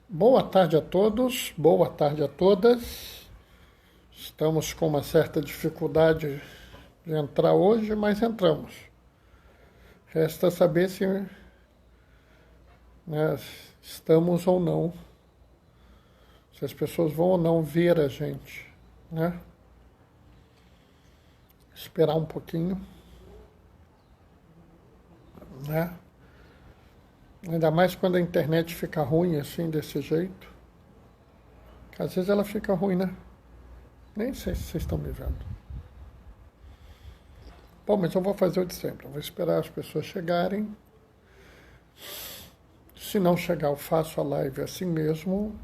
Boa tarde a todos, boa tarde a todas. Estamos com uma certa dificuldade de entrar hoje, mas entramos. Resta saber se né, estamos ou não, se as pessoas vão ou não ver a gente, né? Esperar um pouquinho, né? Ainda mais quando a internet fica ruim assim, desse jeito. Que às vezes ela fica ruim, né? Nem sei se vocês estão me vendo. Bom, mas eu vou fazer o de sempre. Eu vou esperar as pessoas chegarem. Se não chegar, eu faço a live assim mesmo.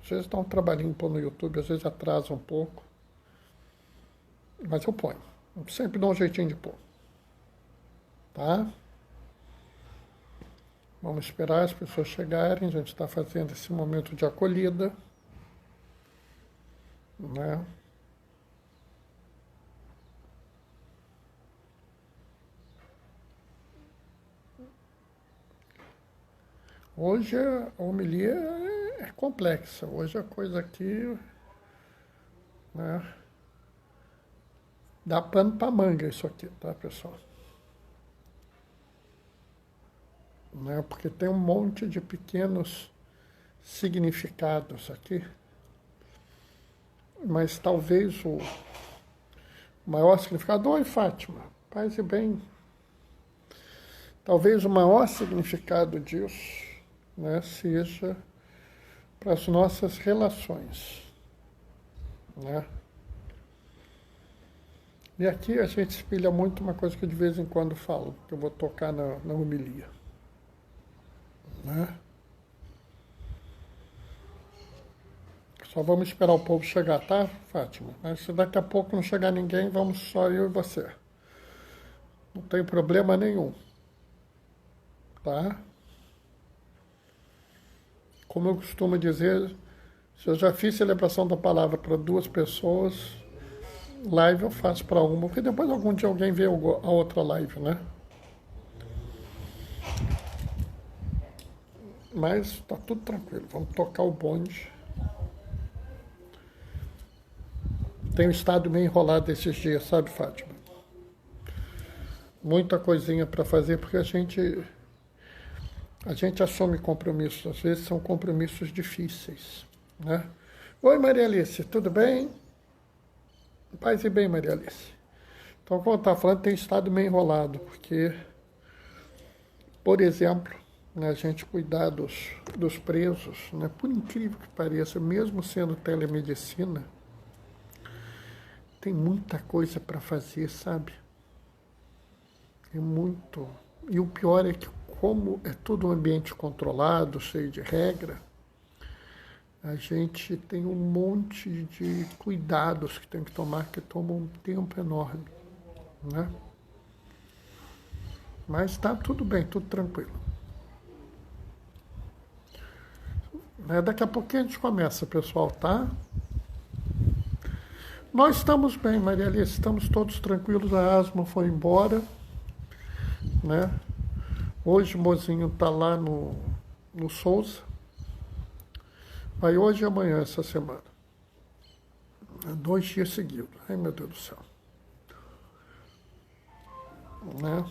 Às vezes dá um trabalhinho pôr no YouTube, às vezes atrasa um pouco. Mas eu ponho. Eu sempre dou um jeitinho de pôr. Tá? Vamos esperar as pessoas chegarem. A gente está fazendo esse momento de acolhida, né? Hoje a homilia é complexa. Hoje a coisa aqui, né, dá pano para manga isso aqui, tá, pessoal? Né? Porque tem um monte de pequenos significados aqui. Mas talvez o maior significado... Oi, Fátima, paz e bem. Talvez o maior significado disso, né, seja para as nossas relações, né? E aqui a gente espelha muito uma coisa que eu de vez em quando falo, que eu vou tocar na homilia, né? Só vamos esperar o povo chegar, tá, Fátima? Mas se daqui a pouco não chegar ninguém, vamos só eu e você. Não tem problema nenhum, tá? Como eu costumo dizer, se eu já fiz celebração da palavra para 2 pessoas, live eu faço para uma, porque depois algum dia alguém vê a outra live, né? Mas tá tudo tranquilo, vamos tocar o bonde. Tenho estado meio enrolado esses dias, sabe, Fátima? Muita coisinha para fazer, porque a gente assume compromissos, às vezes são compromissos difíceis, né? Oi, Maria Alice, tudo bem? Paz e bem, Maria Alice. Então, como eu estava falando, tem estado meio enrolado, porque, por exemplo, né, a gente cuidar dos presos, né, por incrível que pareça, mesmo sendo telemedicina, tem muita coisa para fazer, sabe? É muito. E o pior é que, como é tudo um ambiente controlado, cheio de regra, a gente tem um monte de cuidados que tem que tomar, que tomam um tempo enorme, né? Mas está tudo bem, tudo tranquilo. Daqui a pouquinho a gente começa, pessoal, tá? Nós estamos bem, Maria Alice, estamos todos tranquilos, a asma foi embora, né? Hoje o mozinho está lá no Souza. Vai hoje e amanhã, essa semana. 2 dias seguidos. Ai, meu Deus do céu. Né?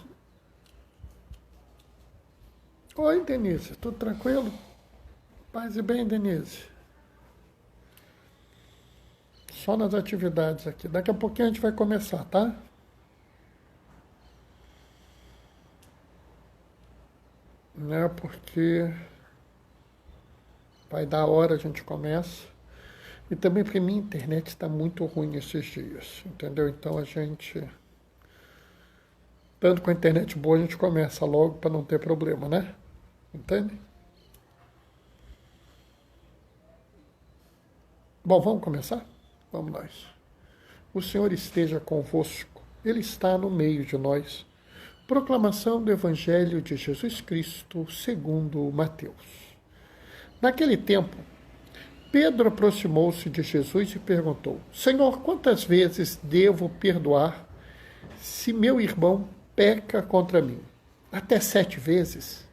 Oi, Denise, tudo tranquilo? Paz e bem, Denise. Só nas atividades aqui. Daqui a pouquinho a gente vai começar, tá? Né? Porque vai dar hora a gente começa. E também porque minha internet está muito ruim esses dias, entendeu? Então a gente, tanto com a internet boa, a gente começa logo para não ter problema, né? Entende? Bom, vamos começar? Vamos nós. O Senhor esteja convosco, Ele está no meio de nós. Proclamação do Evangelho de Jesus Cristo segundo Mateus. Naquele tempo, Pedro aproximou-se de Jesus e perguntou: Senhor, quantas vezes devo perdoar se meu irmão peca contra mim? Até 7 vezes?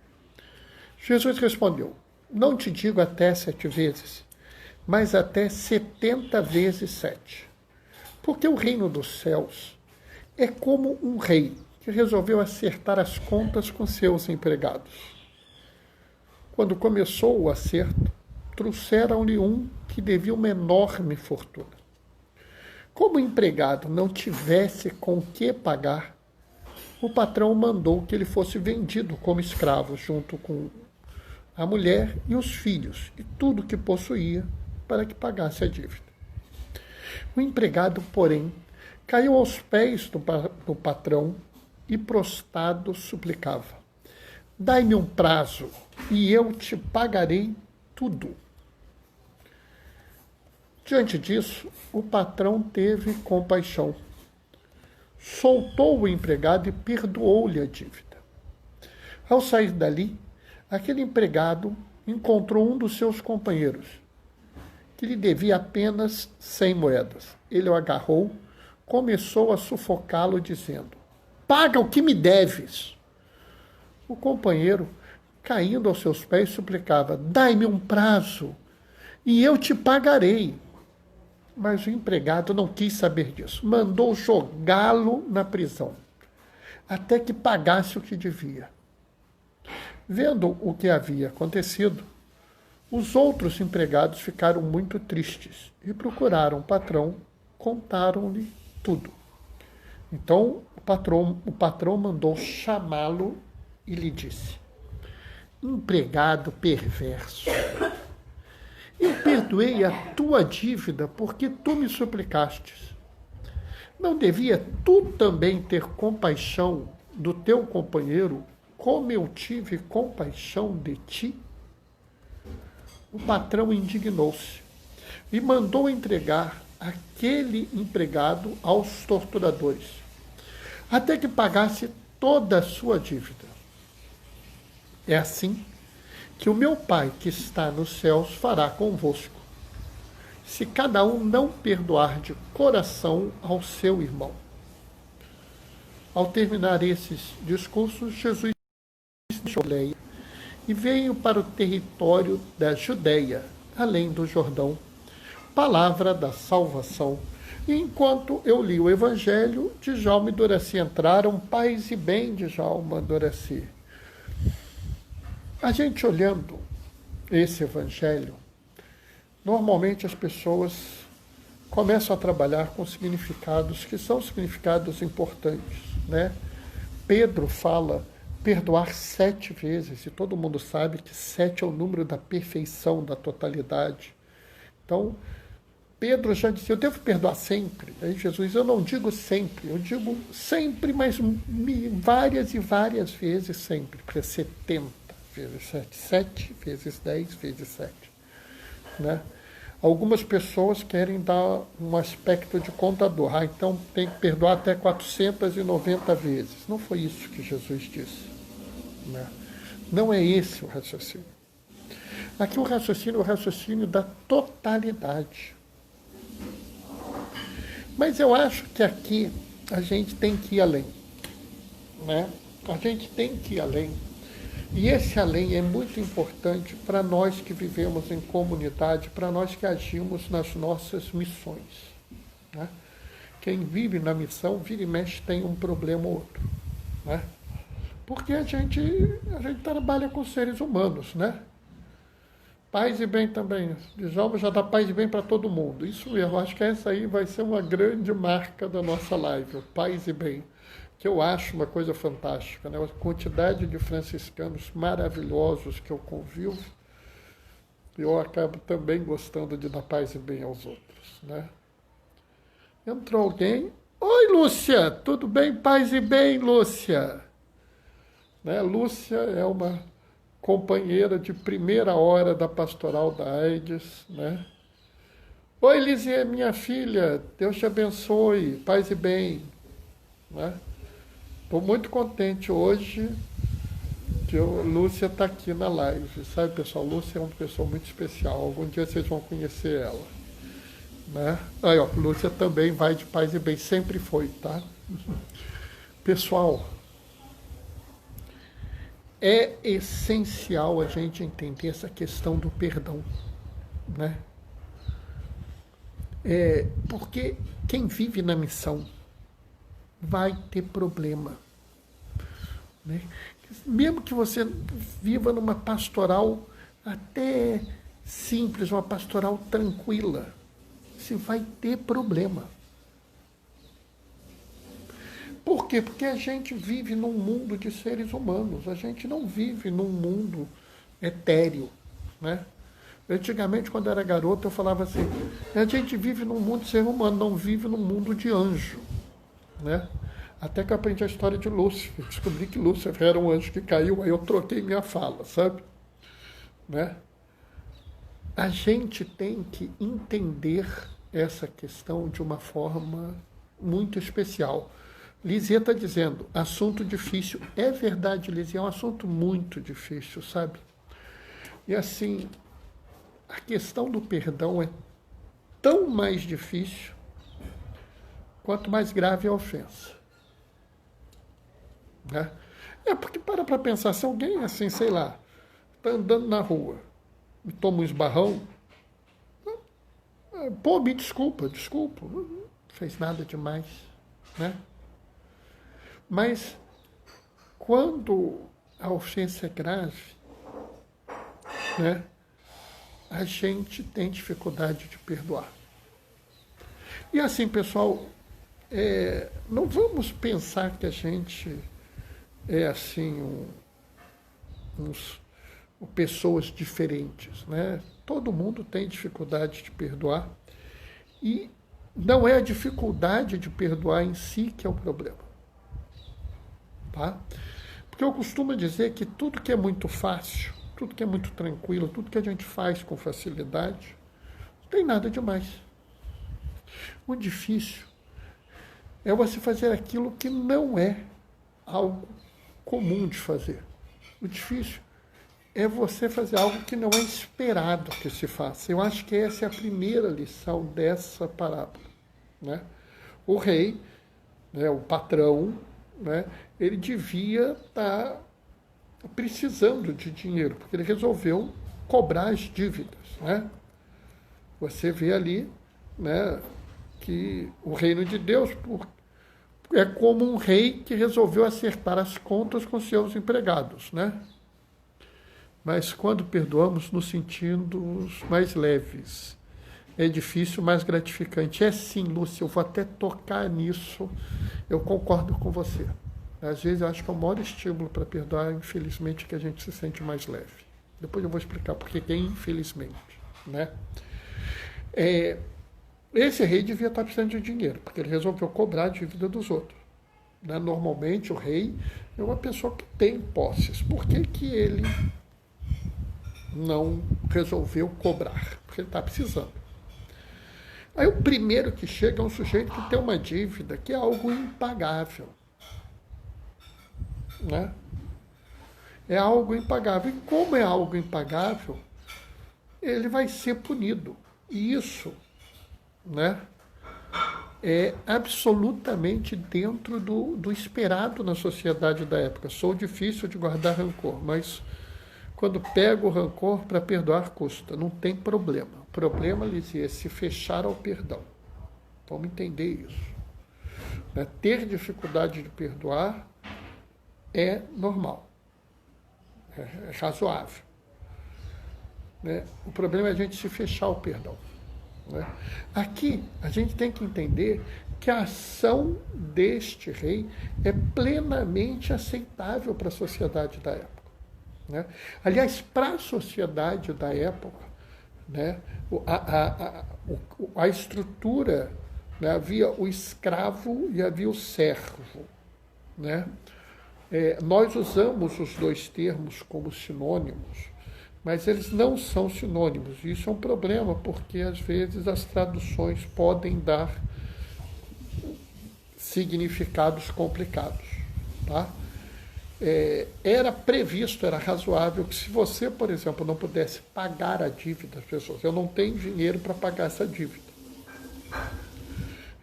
Jesus respondeu: não te digo até 7 vezes, mas até 70 vezes 7. Porque o reino dos céus é como um rei que resolveu acertar as contas com seus empregados. Quando começou o acerto, trouxeram-lhe um que devia uma enorme fortuna. Como o empregado não tivesse com que pagar, o patrão mandou que ele fosse vendido como escravo junto com a mulher e os filhos e tudo que possuía para que pagasse a dívida. O empregado, porém, caiu aos pés do patrão e prostrado suplicava: dai-me um prazo e eu te pagarei tudo. Diante disso, o patrão teve compaixão. Soltou o empregado e perdoou-lhe a dívida. Ao sair dali, aquele empregado encontrou um dos seus companheiros, que lhe devia apenas 100 moedas. Ele o agarrou, começou a sufocá-lo, dizendo: paga o que me deves. O companheiro, caindo aos seus pés, suplicava: dai-me um prazo e eu te pagarei. Mas o empregado não quis saber disso. Mandou jogá-lo na prisão, até que pagasse o que devia. Vendo o que havia acontecido, os outros empregados ficaram muito tristes e procuraram o patrão, contaram-lhe tudo. Então o patrão mandou chamá-lo e lhe disse: empregado perverso, eu perdoei a tua dívida porque tu me suplicastes. Não devia tu também ter compaixão do teu companheiro, como eu tive compaixão de ti? O patrão indignou-se e mandou entregar aquele empregado aos torturadores, até que pagasse toda a sua dívida. É assim que o meu Pai que está nos céus fará convosco, se cada um não perdoar de coração ao seu irmão. Ao terminar esses discursos, Jesus deixou a Galileia e veio para o território da Judeia, além do Jordão. Palavra da salvação. E enquanto eu li o Evangelho, Djalma e Doraci entraram. Paz e bem, Djalma, Doraci. A gente olhando esse Evangelho, normalmente as pessoas começam a trabalhar com significados que são significados importantes, né? Pedro fala perdoar 7 vezes, e todo mundo sabe que 7 é o número da perfeição, da totalidade. Então, Pedro já disse: eu devo perdoar sempre. Aí Jesus: eu não digo sempre, eu digo sempre, mas várias e várias vezes sempre, porque é 70 vezes 7, 7 vezes 10 vezes 7. Né? Algumas pessoas querem dar um aspecto de contador. Então tem que perdoar até 490 vezes. Não foi isso que Jesus disse. Né? Não é esse o raciocínio. Aqui o raciocínio é o raciocínio da totalidade. Mas eu acho que aqui a gente tem que ir além. Né? A gente tem que ir além. E esse além é muito importante para nós que vivemos em comunidade, para nós que agimos nas nossas missões. Né? Quem vive na missão, vira e mexe, tem um problema ou outro. Né? Porque a gente trabalha com seres humanos, né? Paz e bem também. Djalma já dá paz e bem para todo mundo. Isso mesmo, acho que essa aí vai ser uma grande marca da nossa live, paz e bem. Que eu acho uma coisa fantástica, né? A quantidade de franciscanos maravilhosos que eu convivo, eu acabo também gostando de dar paz e bem aos outros, né? Entrou alguém: oi, Lúcia, tudo bem? Paz e bem, Lúcia. Né? Lúcia é uma companheira de primeira hora da pastoral da AIDS, né? Oi, Lizinha, minha filha, Deus te abençoe, paz e bem, né? Estou muito contente hoje que a Lúcia está aqui na live. Sabe, pessoal, Lúcia é uma pessoa muito especial. Algum dia vocês vão conhecer ela. Né? Aí, ó, Lúcia também vai de paz e bem, sempre foi, tá? Pessoal, é essencial a gente entender essa questão do perdão, né? Porque quem vive na missão vai ter problema, né? Mesmo que você viva numa pastoral até simples, uma pastoral tranquila, você vai ter problema. Por quê? Porque a gente vive num mundo de seres humanos, a gente não vive num mundo etéreo, né? Antigamente, quando eu era garoto, eu falava assim, a gente vive num mundo de ser humano, não vive num mundo de anjo, né? Até que eu aprendi a história de Lúcifer, descobri que Lúcifer era um anjo que caiu, aí eu troquei minha fala, sabe? Né? A gente tem que entender essa questão de uma forma muito especial. Lizia está dizendo, assunto difícil. É verdade, Lizia, é um assunto muito difícil, sabe? E assim, a questão do perdão é tão mais difícil quanto mais grave a ofensa. Né? Porque para pensar, se alguém assim, sei lá, está andando na rua e toma um esbarrão, pô, me desculpa, não fez nada demais, né? Mas quando a ofensa é grave, né, a gente tem dificuldade de perdoar. E assim, pessoal, não vamos pensar que a gente é assim pessoas diferentes, né? Todo mundo tem dificuldade de perdoar e não é a dificuldade de perdoar em si que é o problema, tá? Porque eu costumo dizer que tudo que é muito fácil, tudo que é muito tranquilo, tudo que a gente faz com facilidade, não tem nada demais. O difícil é você fazer aquilo que não é algo comum de fazer. O difícil é você fazer algo que não é esperado que se faça. Eu acho que essa é a primeira lição dessa parábola, né? O rei, né, o patrão, né, ele devia estar precisando de dinheiro, porque ele resolveu cobrar as dívidas, né? Você vê ali, né, que o reino de Deus é como um rei que resolveu acertar as contas com seus empregados, né? Mas quando perdoamos, nos sentimos mais leves. É difícil, mas gratificante. É sim, Lúcia, eu vou até tocar nisso. Eu concordo com você. Às vezes eu acho que é o maior estímulo para perdoar, infelizmente, que a gente se sente mais leve. Depois eu vou explicar por que é infelizmente, né? Esse rei devia estar precisando de dinheiro, porque ele resolveu cobrar a dívida dos outros. Né? Normalmente o rei é uma pessoa que tem posses. Por que ele não resolveu cobrar? Porque ele está precisando. Aí o primeiro que chega é um sujeito que tem uma dívida que é algo impagável. Né? É algo impagável. E como é algo impagável, ele vai ser punido. E isso, né, é absolutamente dentro do esperado na sociedade da época. Sou difícil de guardar rancor, mas quando pego o rancor para perdoar custa. Não tem problema. O problema, Lizzie, é se fechar ao perdão. Vamos entender isso. Né? Ter dificuldade de perdoar é normal. É razoável. Né? O problema é a gente se fechar ao perdão. Né? Aqui, a gente tem que entender que a ação deste rei é plenamente aceitável para a sociedade da época. Né? Aliás, para a sociedade da época, né, a estrutura, né, havia o escravo e havia o servo. Né? Nós usamos os dois termos como sinônimos, mas eles não são sinônimos. Isso é um problema, porque às vezes as traduções podem dar significados complicados. Tá? Era previsto, era razoável que se você, por exemplo, não pudesse pagar a dívida das pessoas, eu não tenho dinheiro para pagar essa dívida.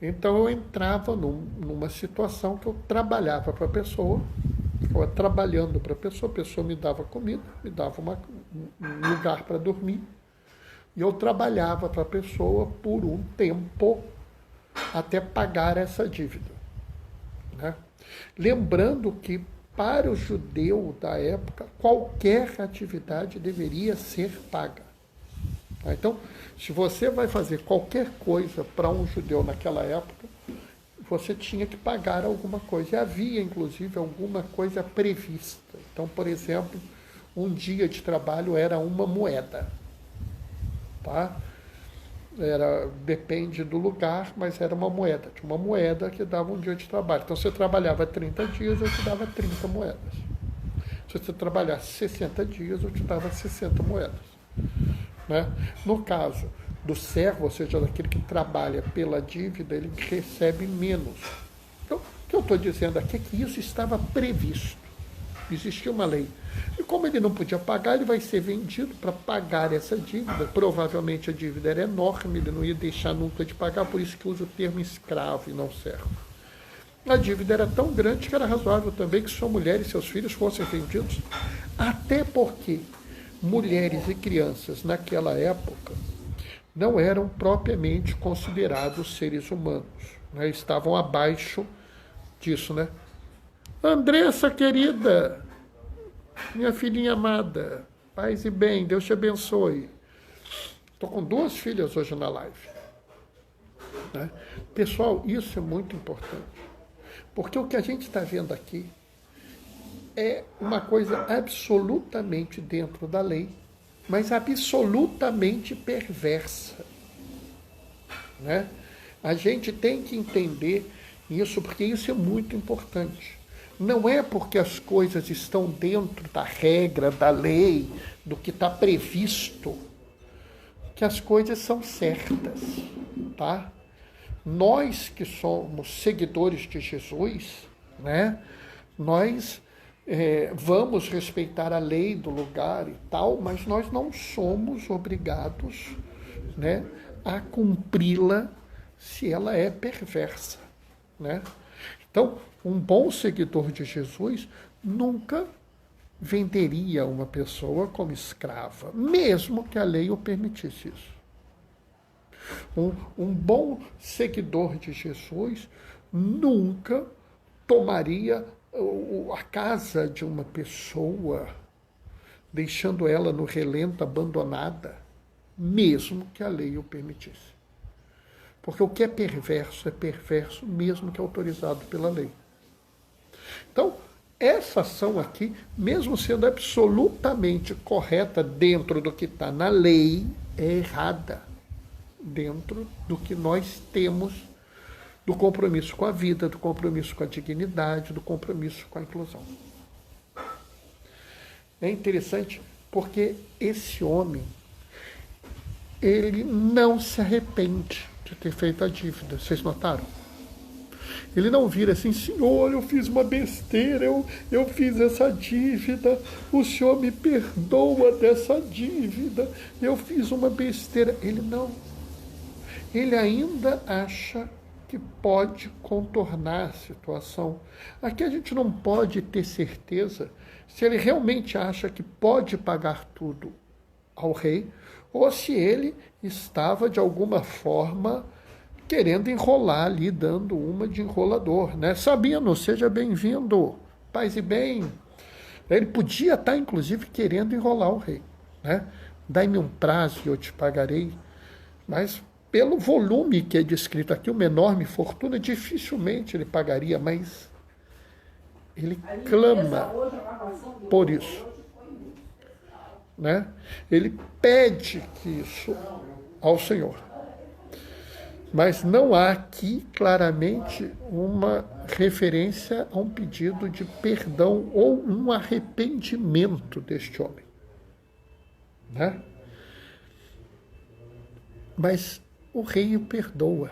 Então eu entrava numa situação que eu trabalhava para a pessoa, ficava trabalhando para a pessoa me dava comida, me dava um lugar para dormir, e eu trabalhava para a pessoa por um tempo até pagar essa dívida. Né? Lembrando que para o judeu da época, qualquer atividade deveria ser paga. Tá? Então, se você vai fazer qualquer coisa para um judeu naquela época, você tinha que pagar alguma coisa. E havia, inclusive, alguma coisa prevista. Então, por exemplo, um dia de trabalho era uma moeda. Tá? Depende do lugar, mas era uma moeda. Tinha uma moeda que dava um dia de trabalho. Então, você trabalhava 30 dias, eu te dava 30 moedas. Se você trabalhasse 60 dias, eu te dava 60 moedas. Né? No caso do servo, ou seja, daquele que trabalha pela dívida, ele recebe menos. Então, o que eu estou dizendo aqui é que isso estava previsto. Existia uma lei. E como ele não podia pagar, ele vai ser vendido para pagar essa dívida. Provavelmente a dívida era enorme, ele não ia deixar nunca de pagar, por isso que usa o termo escravo e não servo. A dívida era tão grande que era razoável também que sua mulher e seus filhos fossem vendidos. Até porque mulheres e crianças naquela época não eram propriamente considerados seres humanos. Né? Estavam abaixo disso, né? Andressa, querida, minha filhinha amada, paz e bem, Deus te abençoe. Estou com 2 filhas hoje na live. Né? Pessoal, isso é muito importante. Porque o que a gente está vendo aqui é uma coisa absolutamente dentro da lei, mas absolutamente perversa. Né? A gente tem que entender isso, porque isso é muito importante. Não é porque as coisas estão dentro da regra, da lei, do que está previsto, que as coisas são certas, tá? Nós que somos seguidores de Jesus, né? Nós vamos respeitar a lei do lugar e tal, mas nós não somos obrigados, né, a cumpri-la se ela é perversa, né? Então, um bom seguidor de Jesus nunca venderia uma pessoa como escrava, mesmo que a lei o permitisse isso. Um bom seguidor de Jesus nunca tomaria a casa de uma pessoa, deixando ela no relento, abandonada, mesmo que a lei o permitisse. Porque o que é perverso mesmo que autorizado pela lei. Então, essa ação aqui, mesmo sendo absolutamente correta dentro do que está na lei, é errada dentro do que nós temos do compromisso com a vida, do compromisso com a dignidade, do compromisso com a inclusão. É interessante porque esse homem, ele não se arrepende de ter feito a dívida. Vocês notaram? Ele não vira assim, Senhor, eu fiz uma besteira, eu fiz essa dívida, o Senhor me perdoa dessa dívida, eu fiz uma besteira. Ele não. Ele ainda acha que pode contornar a situação. Aqui a gente não pode ter certeza se ele realmente acha que pode pagar tudo ao rei, ou se ele estava, de alguma forma, querendo enrolar ali, dando uma de enrolador. Né? Sabino, seja bem-vindo, paz e bem. Ele podia estar, inclusive, querendo enrolar o rei. Né? Dai-me um prazo e eu te pagarei. Mas, pelo volume que é descrito aqui, uma enorme fortuna, dificilmente ele pagaria, mas ele clama por isso. Né? Ele pede isso ao Senhor. Mas não há aqui claramente uma referência a um pedido de perdão ou um arrependimento deste homem. Né? Mas o rei o perdoa.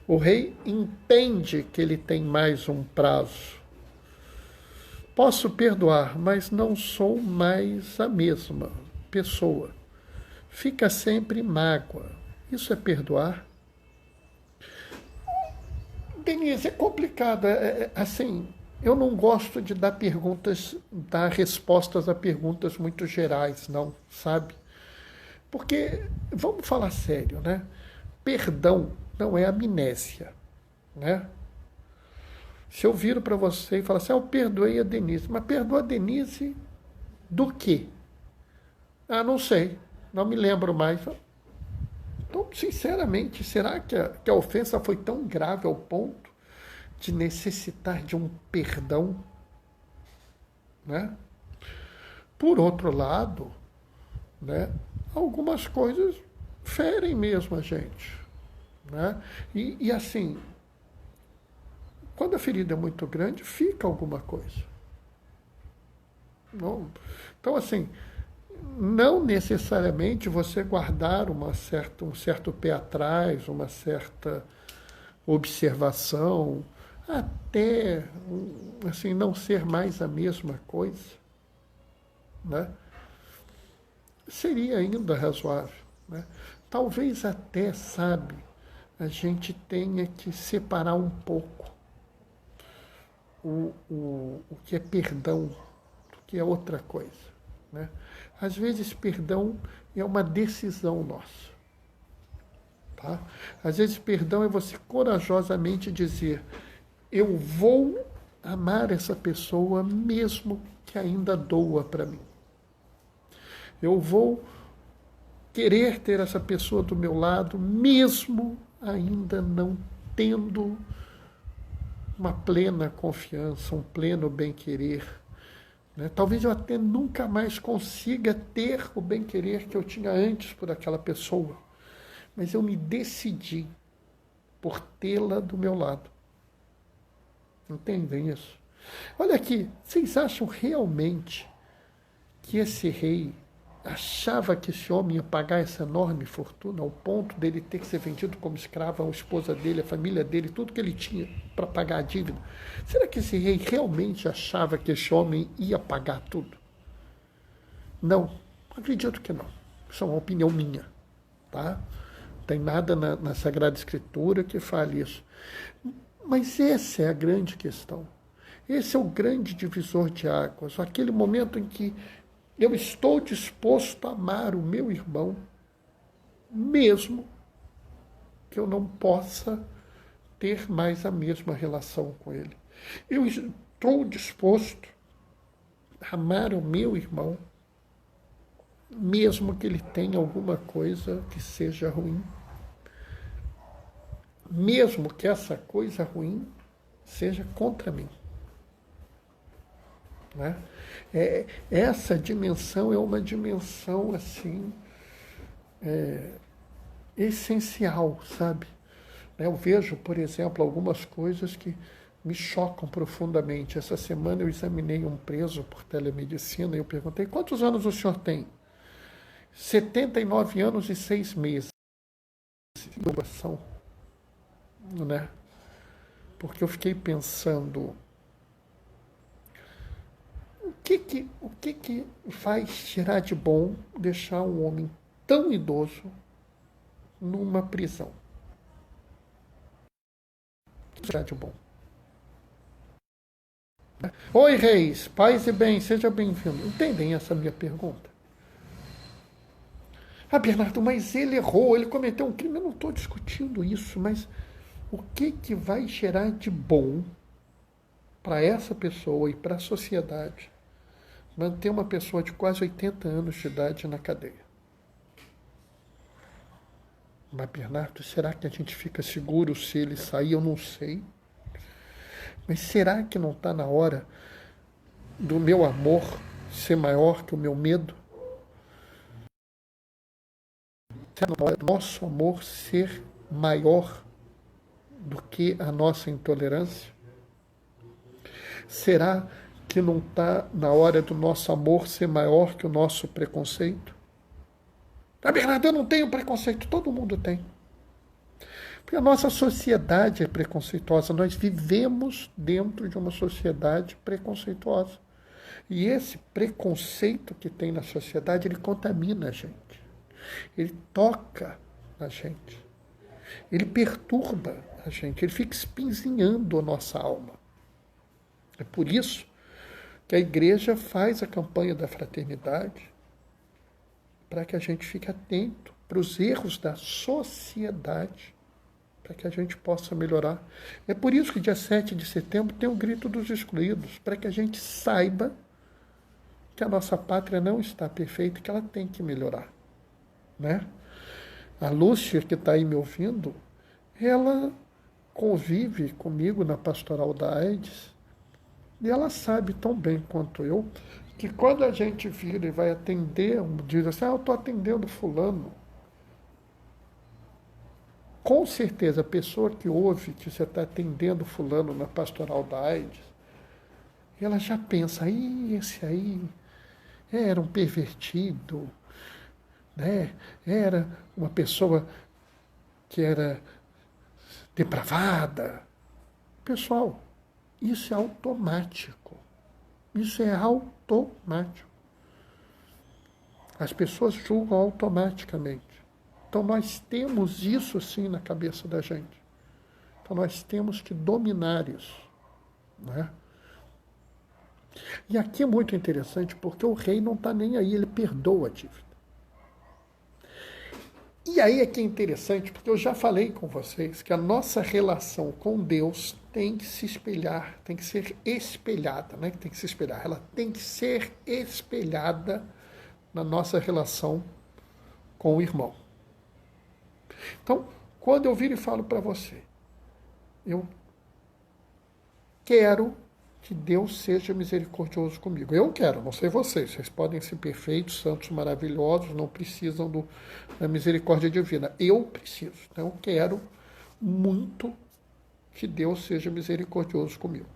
O rei entende que ele tem mais um prazo. Posso perdoar, mas não sou mais a mesma pessoa. Fica sempre mágoa. Isso é perdoar? Denise, é complicado. Assim, Eu não gosto de dar respostas a perguntas muito gerais, não, sabe? Porque, vamos falar sério, né? Perdão não é amnésia, né? Se eu viro para você e falar assim, eu perdoei a Denise, mas perdoa a Denise do quê? Ah, não sei, não me lembro mais. Então, sinceramente, será que a ofensa foi tão grave ao ponto de necessitar de um perdão, né? Por outro lado, né, algumas coisas ferem mesmo a gente, né? E assim, quando a ferida é muito grande, fica alguma coisa. Não? Então, assim, não necessariamente você guardar um certo pé atrás, uma certa observação, até assim, não ser mais a mesma coisa, né? Seria ainda razoável, né? Talvez até, sabe, a gente tenha que separar um pouco o que é perdão do que é outra coisa, né? Às vezes perdão é uma decisão nossa, tá? Às vezes perdão é você corajosamente dizer, eu vou amar essa pessoa mesmo que ainda doa para mim. Eu vou querer ter essa pessoa do meu lado, mesmo ainda não tendo uma plena confiança, um pleno bem-querer. Né? Talvez eu até nunca mais consiga ter o bem-querer que eu tinha antes por aquela pessoa, mas eu me decidi por tê-la do meu lado. Entendem isso? Olha aqui, vocês acham realmente que esse rei achava que esse homem ia pagar essa enorme fortuna ao ponto dele ter que ser vendido como escravo, a esposa dele, a família dele, tudo que ele tinha para pagar a dívida? Será que esse rei realmente achava que esse homem ia pagar tudo? Não, acredito que não. Isso é uma opinião minha, tá? Não tem nada na Sagrada Escritura que fale isso. Mas essa é a grande questão. Esse é o grande divisor de águas, aquele momento em que eu estou disposto a amar o meu irmão, mesmo que eu não possa ter mais a mesma relação com ele. Eu estou disposto a amar o meu irmão, mesmo que ele tenha alguma coisa que seja ruim. Mesmo que essa coisa ruim seja contra mim. Né? Essa dimensão é uma dimensão assim essencial, sabe? Eu vejo, por exemplo, algumas coisas que me chocam profundamente. Essa semana eu examinei um preso por telemedicina e eu perguntei, quantos anos o senhor tem? 79 anos e 6 meses. Né? Porque eu fiquei pensando, o que faz tirar de bom deixar um homem tão idoso numa prisão? O que tirar de bom? Oi, Reis, paz e bem, seja bem-vindo. Entendem essa minha pergunta? Ah, Bernardo, mas ele errou, ele cometeu um crime. Eu não estou discutindo isso, mas o que vai gerar de bom para essa pessoa e para a sociedade manter uma pessoa de quase 80 anos de idade na cadeia? Mas, Bernardo, será que a gente fica seguro se ele sair? Eu não sei. Mas será que não está na hora do meu amor ser maior que o meu medo? Será na hora do nosso amor ser maior do que a nossa intolerância? Será que não está na hora do nosso amor ser maior que o nosso preconceito? Ah, Bernardo, eu não tenho preconceito. Todo mundo tem. Porque a nossa sociedade é preconceituosa. Nós vivemos dentro de uma sociedade preconceituosa. E esse preconceito que tem na sociedade, ele contamina a gente. Ele toca a gente. Ele perturba a gente. Ele fica espinzinhando a nossa alma. É por isso que a igreja faz a campanha da fraternidade, para que a gente fique atento para os erros da sociedade, para que a gente possa melhorar. É por isso que dia 7 de setembro tem o Grito dos Excluídos, para que a gente saiba que a nossa pátria não está perfeita e que ela tem que melhorar. Né? A Lúcia, que está aí me ouvindo, ela convive comigo na pastoral da AIDS, e ela sabe tão bem quanto eu que quando a gente vira e vai atender, diz assim, eu estou atendendo fulano. Com certeza, a pessoa que ouve que você está atendendo fulano na pastoral da AIDS, ela já pensa, esse aí era um pervertido, né? Era uma pessoa que era depravada. Pessoal, isso é automático. Isso é automático. As pessoas julgam automaticamente. Então nós temos isso sim na cabeça da gente. Então nós temos que dominar isso. Né? E aqui é muito interessante porque o rei não está nem aí, ele perdoa a dívida. E aí é que é interessante, porque eu já falei com vocês que a nossa relação com Deus tem que se espelhar, tem que ser espelhada, né? Tem que se espelhar, ela tem que ser espelhada na nossa relação com o irmão. Então, quando eu viro e falo para você, eu quero que Deus seja misericordioso comigo. Eu quero, não sei vocês. Vocês podem ser perfeitos, santos, maravilhosos, não precisam da misericórdia divina. Eu preciso. Então, eu quero muito que Deus seja misericordioso comigo.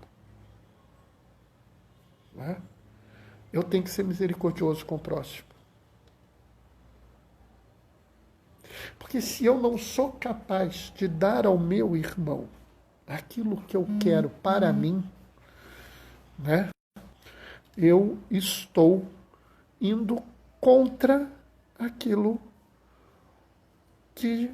Né? Eu tenho que ser misericordioso com o próximo. Porque se eu não sou capaz de dar ao meu irmão aquilo que eu quero para mim, né? Eu estou indo contra aquilo que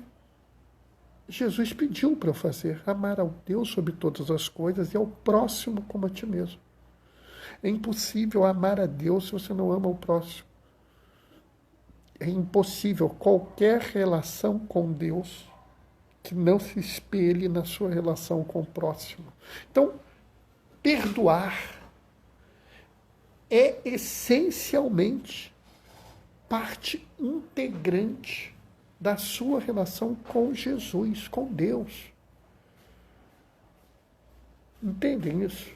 Jesus pediu para eu fazer. Amar ao Deus sobre todas as coisas e ao próximo como a ti mesmo. É impossível amar a Deus se você não ama o próximo. É impossível qualquer relação com Deus que não se espelhe na sua relação com o próximo. Então, perdoar é essencialmente parte integrante da sua relação com Jesus, com Deus. Entendem isso?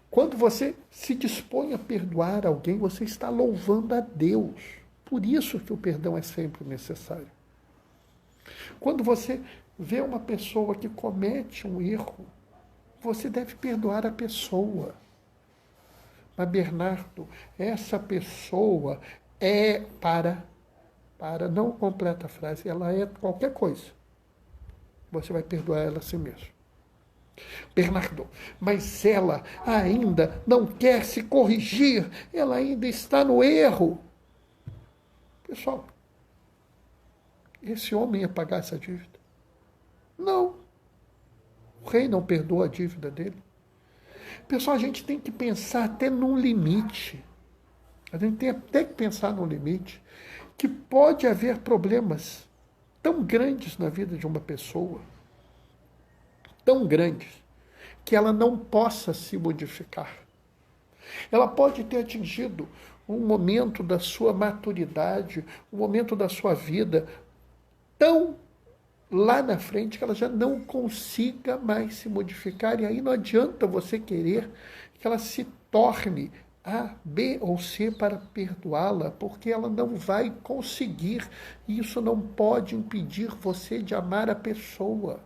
Quando você se dispõe a perdoar alguém, você está louvando a Deus. Por isso que o perdão é sempre necessário. Quando você vê uma pessoa que comete um erro, você deve perdoar a pessoa. Mas, Bernardo, essa pessoa é não completa a frase, ela é qualquer coisa. Você vai perdoar ela a si mesmo. Bernardo, mas ela ainda não quer se corrigir, ela ainda está no erro. Pessoal, esse homem ia pagar essa dívida? Não. O rei não perdoa a dívida dele. Pessoal, a gente tem que pensar até num limite. A gente tem até que pensar num limite que pode haver problemas tão grandes na vida de uma pessoa, tão grandes, que ela não possa se modificar. Ela pode ter atingido um momento da sua maturidade, um momento da sua vida tão lá na frente que ela já não consiga mais se modificar, e aí não adianta você querer que ela se torne A, B ou C para perdoá-la, porque ela não vai conseguir, e isso não pode impedir você de amar a pessoa.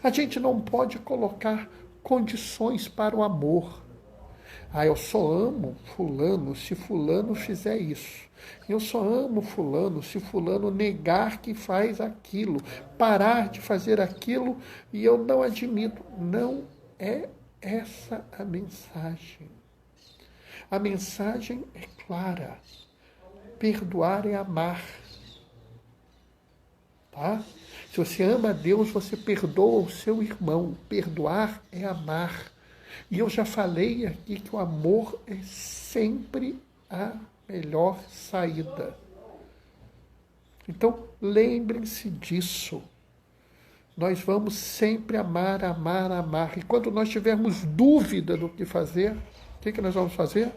A gente não pode colocar condições para o amor. Eu só amo fulano se fulano fizer isso. Eu só amo fulano se fulano negar que faz aquilo, parar de fazer aquilo e eu não admito. Não é essa a mensagem. A mensagem é clara. Perdoar é amar. tá? Se você ama a Deus, você perdoa o seu irmão. Perdoar é amar. E eu já falei aqui que o amor é sempre a melhor saída. Então, lembrem-se disso. Nós vamos sempre amar, amar, amar. E quando nós tivermos dúvida do que fazer, o que nós vamos fazer?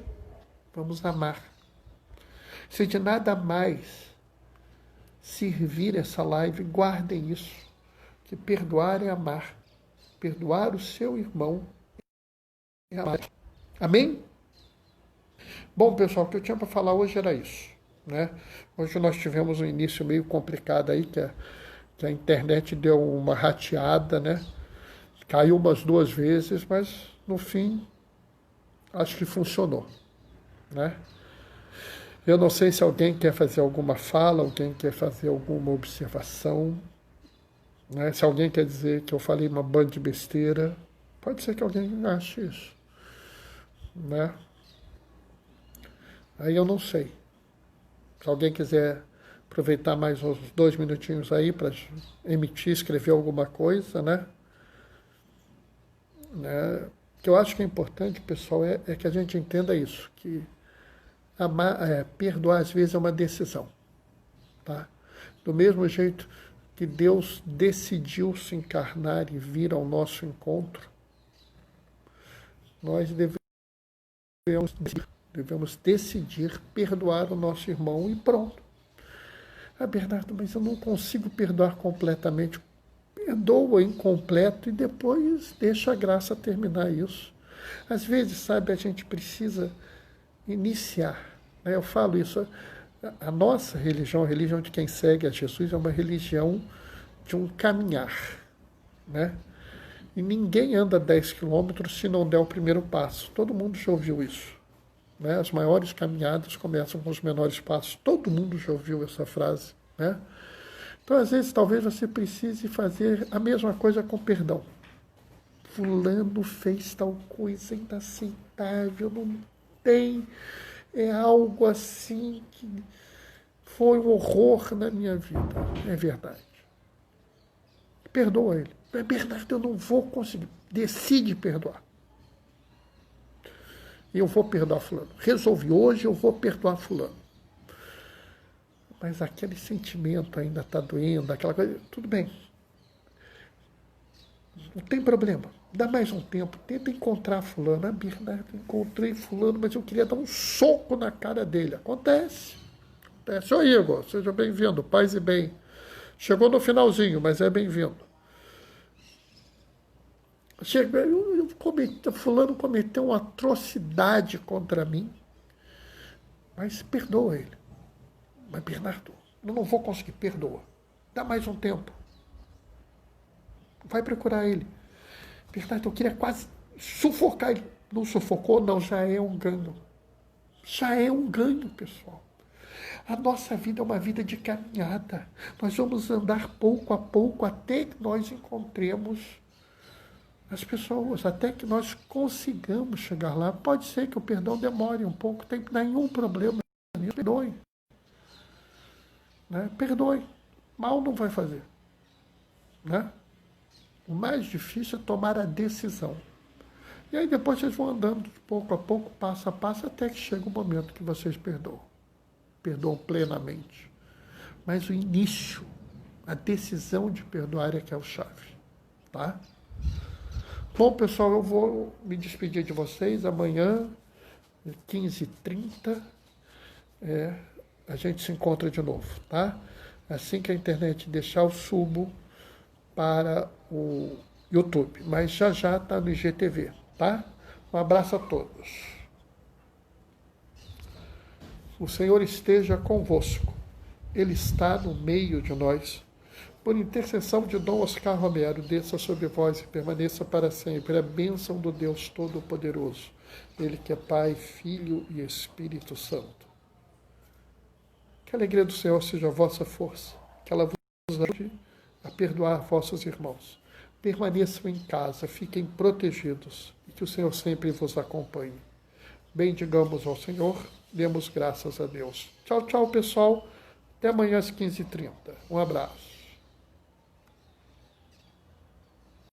Vamos amar. Se de nada mais servir essa live, guardem isso. Que perdoar é amar. Perdoar o seu irmão é amar. Amém? Bom, pessoal, o que eu tinha para falar hoje era isso, né? Hoje nós tivemos um início meio complicado aí, que a internet deu uma rateada, né? Caiu umas 2 vezes, mas no fim acho que funcionou, né? Eu não sei se alguém quer fazer alguma fala, alguém quer fazer alguma observação, né? Se alguém quer dizer que eu falei uma banda de besteira, pode ser que alguém ache isso, né? Aí eu não sei. Se alguém quiser aproveitar mais uns 2 minutinhos aí para emitir, escrever alguma coisa, né? O que eu acho que é importante, pessoal, é que a gente entenda isso, que perdoar às vezes é uma decisão, tá? Do mesmo jeito que Deus decidiu se encarnar e vir ao nosso encontro, nós devemos decidir perdoar o nosso irmão e pronto. Ah, Bernardo, mas eu não consigo perdoar completamente. Perdoa incompleto e depois deixa a graça terminar isso. Às vezes, sabe, a gente precisa iniciar. Né? Eu falo isso, a nossa religião, a religião de quem segue a Jesus, é uma religião de um caminhar. Né? E ninguém anda 10 quilômetros se não der o primeiro passo. Todo mundo já ouviu isso. Né? As maiores caminhadas começam com os menores passos. Todo mundo já ouviu essa frase. Né? Então, às vezes, talvez você precise fazer a mesma coisa com perdão. Fulano fez tal coisa inaceitável, não tem... É algo assim que foi um horror na minha vida. É verdade. Perdoa ele. É verdade, eu não vou conseguir. Decide perdoar. E eu vou perdoar fulano. Resolvi, hoje eu vou perdoar fulano. Mas aquele sentimento ainda está doendo, aquela coisa, tudo bem. Não tem problema. Dá mais um tempo, tenta encontrar fulano. Ah, Bernardo, encontrei fulano, mas eu queria dar um soco na cara dele. Acontece. Ô Igor, seja bem-vindo, paz e bem. Chegou no finalzinho, mas é bem-vindo. Fulano cometeu uma atrocidade contra mim, mas perdoa ele. Mas, Bernardo, eu não vou conseguir, perdoa. Dá mais um tempo. Vai procurar ele. Bernardo, eu queria quase sufocar ele. Não sufocou? Não, já é um ganho. Já é um ganho, pessoal. A nossa vida é uma vida de caminhada. Nós vamos andar pouco a pouco até que nós encontremos as pessoas, até que nós consigamos chegar lá. Pode ser que o perdão demore um pouco, tem nenhum problema nisso. Perdoe. Né? Perdoe. Mal não vai fazer. Né? O mais difícil é tomar a decisão. E aí depois vocês vão andando de pouco a pouco, passo a passo, até que chega o momento que vocês perdoam. Perdoam plenamente. Mas o início, a decisão de perdoar é que é o chave. Tá? Bom, pessoal, eu vou me despedir de vocês. Amanhã, 15h30, a gente se encontra de novo, tá? Assim que a internet deixar, eu subo para o YouTube. Mas já está no IGTV, tá? Um abraço a todos. O Senhor esteja convosco. Ele está no meio de nós. Por intercessão de Dom Oscar Romero, desça sobre vós e permaneça para sempre a bênção do Deus Todo-Poderoso, Ele que é Pai, Filho e Espírito Santo. Que a alegria do Senhor seja a vossa força, que ela vos ajude a perdoar vossos irmãos. Permaneçam em casa, fiquem protegidos e que o Senhor sempre vos acompanhe. Bendigamos ao Senhor, demos graças a Deus. Tchau, tchau, pessoal. Até amanhã às 15h30. Um abraço.